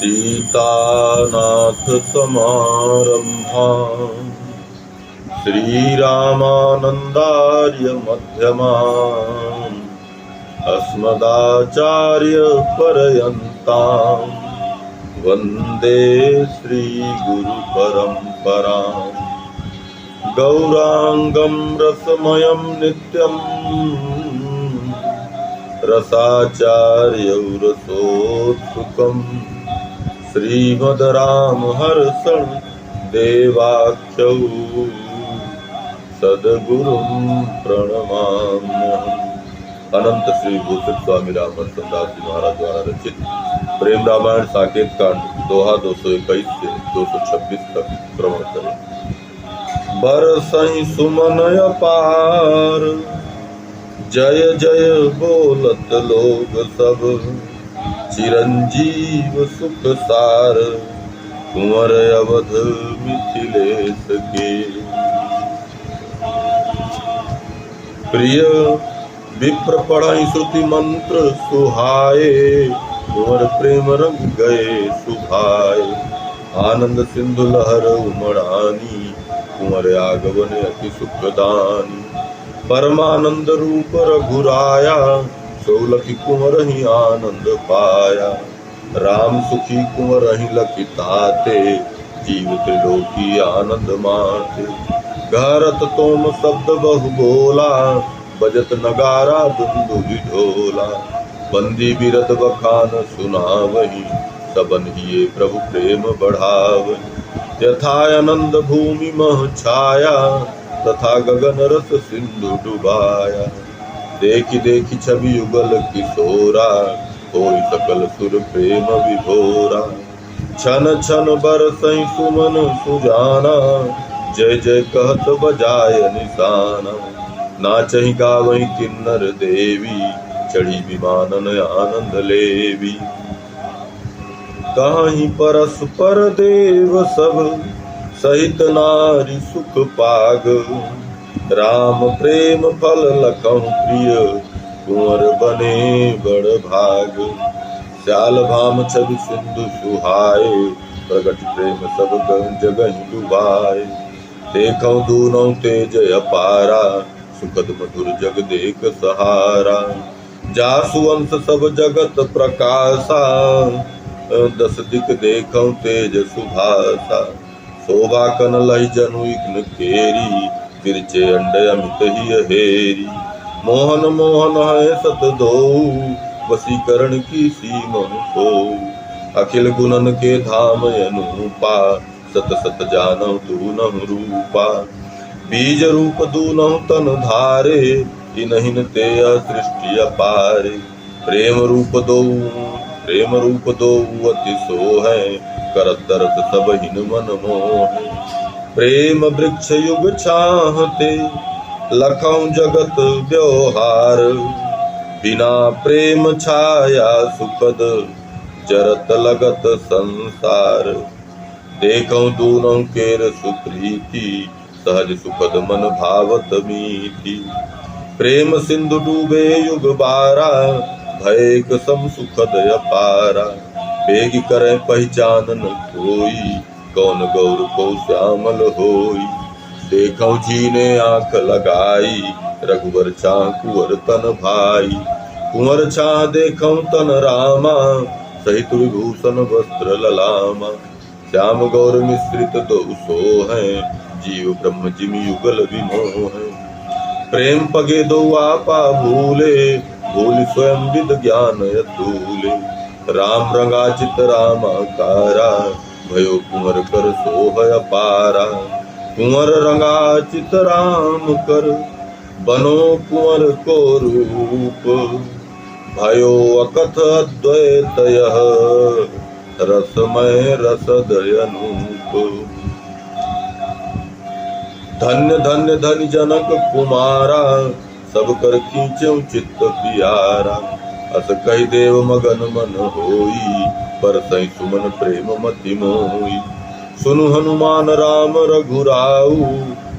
सीतानाथ समारंभां श्रीरामानन्दार्य मध्यमाम् अस्मदाचार्य पर्यन्तां वन्दे श्रीगुरुपरम्पराम् गौरांगं रसमयं नित्यं रसाचार्यौ रसोत्सुकं श्रीमद्रामहर्षं देवाख्यौ सद्गुरुं प्रणमाम्यहम्। अनंत श्री भूषित स्वामी रामहर्षदास जी महाराज द्वारा रचित प्रेम रामायण साकेत कांड दोहा 221 से 226 तक श्रवण करें। बरसहि सुमन अपार जय जय बोलत लोग सब चिरंजीव सुख सार कुंवर अवध मिथिलेश के प्रिय विप्र पढ़ाई श्रुति मंत्र सुहाए कुंवर प्रेम रंग गए सुभाए आनंद सिंधु लहर उमड़ानी कुंवर आगवन अति सुखदानी परमानंद रूप रघुराया सोलखी कुंवर ही आनंद पाया राम सुखी कुंवर ही लखी ताते जीव त्रिलोकी आनंद माते घरत तोम शब्द बहु बोला बजत नगारा दुंदुभि ढोला बंदी बिरद बखान सुनावही सबन हिये प्रभु प्रेम बढ़ावही यथा आनंद भूमि मह छाया तथा गगन रस सिंधु डुबाया देखी देखी छवि युगल किशोरा होई सकल सुर प्रेम विभोरा छन छन बरसई सुमन सुजाना जय जय कहत बजाय निशाना नाचहि गावहि किन्नर देवी चढ़ी विमानन आनंद लेवी कहीं परस्पर देव सब सहित नारी सुख पाग राम प्रेम फल लखहु प्रिय कुंवर बने बड़ भाग श्याल भाम छवि सिंधु सुहाए प्रगट प्रेम सब जगहि डुबाए देखौ दूनौ तेज अपारा सुखद मधुर जग देख सहारा जासु अंश सब जगत प्रकाशा दस दिक देखौ तेज सुभासा शोभा कन लहि जनु इग्न केरी तिरचे अंड अमित ही हेरी मोहन मोहन है सत दो वसीकरण की सीमन सो अखिल गुणन के धाम अनुपा सत सत जानौ दूनहु रूपा बीज रूप दूनहु तन धारे इनहिन ते सृष्टि अपारे प्रेम रूप दो अति सो है करत दरत सब हिन मन मोह प्रेम वृक्ष युग छाहते लखौ जगत व्यवहार बिना प्रेम छाया सुखद जरत लगत संसार देखौ दूनों केर सुप्रीति सहज सुखद मन भावत मीति प्रेम सिंधु डूबे युग बारा भय कसम सुखद अपारा बेगी करे पहचान न कोई कौन गौर को श्यामल होई देखौ जीने आंख लगाई रघुवर छाह कुंवर तन भाई कुंवर छाह देखौ तन रामा सहित विभूषण वस्त्र ललामा श्याम गौर मिश्रित दो सो है जीव ब्रह्म जिमि युगल विमोह है प्रेम पगे दो आपा भूले भूल स्वयं विद ज्ञान अतूले राम रंगाचित रामाकारा भयो कुंवर कर सोह अपारा कुंवर रंगाचित राम कर बनो कुंवर को रूप भयो अकथ अद्वैत यह रसमय रसदय अनूप धन्य धन्य धनि जनक कुमारा सब कर खींचौ चित्त पियारा अस कहि देव मगन मन होई बरसई सुमन प्रेम मति मोई सुनु हनुमान राम रघुराऊ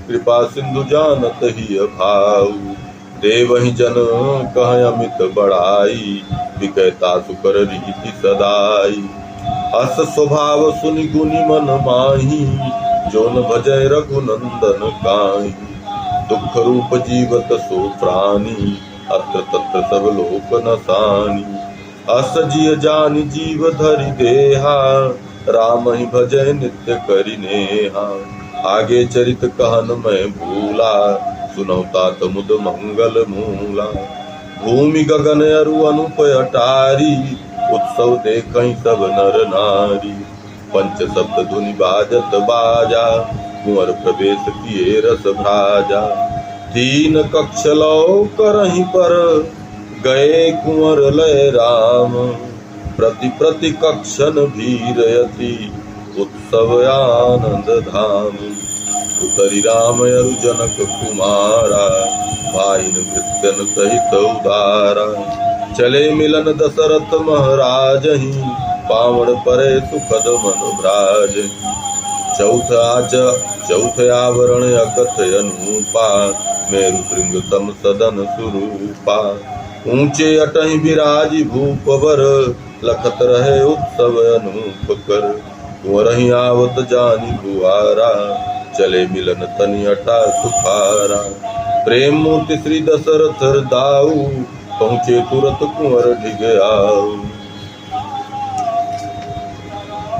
कृपा सिंधु जानत ही भाऊ देवहि जन कह अमित बड़ाई विकैता सुकर रीति सदाई अस स्वभाव सुनि गुनि मन माही, जो न भजय रघुनंदन काई। दुख रूप जीवत सो प्राणी, अत्र तत्र सब लोक नसानी। अस जिय जानि जीव धरि देहा, राम ही भजय नित्य करि नेहा। आगे चरित कहन मैं भूला, सुनौ तात मुद मंगल मूला। भूमि गगन अरु अनुप अटारी, उत्सव देखै सब नर नारी। पंच शब्द धुनि बाजत बाजा, कुंवर प्रवेश किए रस भ्राजा। तीन कक्ष लौ करहि पर, गए कुंवर लय राम। प्रति प्रति कक्षन भीरयति, उत्सव आनंद धाम। उतरि राम अरु जनक कुमारा, भाइन भृत्यन सहित उदारा। चले मिलन दशरथ महराजहि, पावण परे सुखद मन भ्राजहि। चौथ आवरण अकथ अनूपा, मेरु श्रृंग सम सदन सुरूपा। ऊंचे अटहि बिराजी भूपवर, लखत रहे उत्सव अनूप कर। कुंवरहि आवत जानि बुआरा, चले मिलन तनि अटा सुखारा। प्रेम मूर्ति श्री दशरथ दाऊ, पहुँचे तुरत कुंवर ढिग आऊ।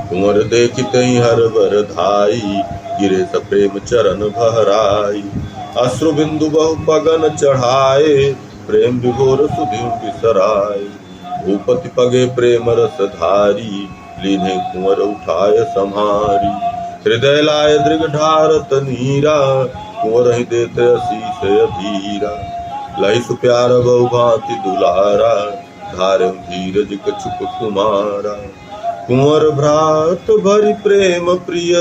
कुंवर देखितहि हरबर धाई, गिरे सप्रेम चरण भराई। अश्रु बिंदु बहु पगन चढ़ाए, प्रेम विभोर सुधिउ बिसराय। भूपति पगे प्रेम रस धारी, लीन्हे कुंवर उठाय सम्हारी। हृदय लाय दृग ढारत नीरा, कुंवर ही देते असीस अधीरा। लई सुप्यार बहु भांति दुलारा, धारउ धीरज कछुक कुमारा। कुंवर भ्रात भरि प्रेम प्रिय,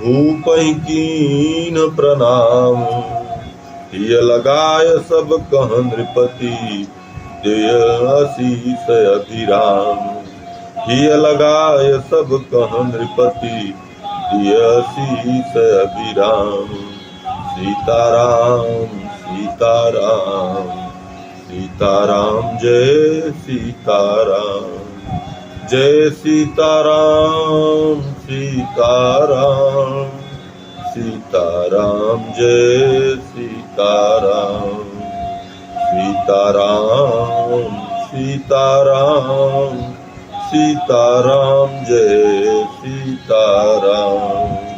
भूपहि कीन प्रणाम। हिय लगाय सब कह नृपति, देय आशीष अभिराम। हिय लगाय सब कह नृपति, दिय आशीष अभिराम। सीताराम सीताराम सीताराम, जय सीताराम जय सीताराम सीताराम सीताराम, जय सीताराम सीताराम सीताराम सीताराम, जय सीताराम।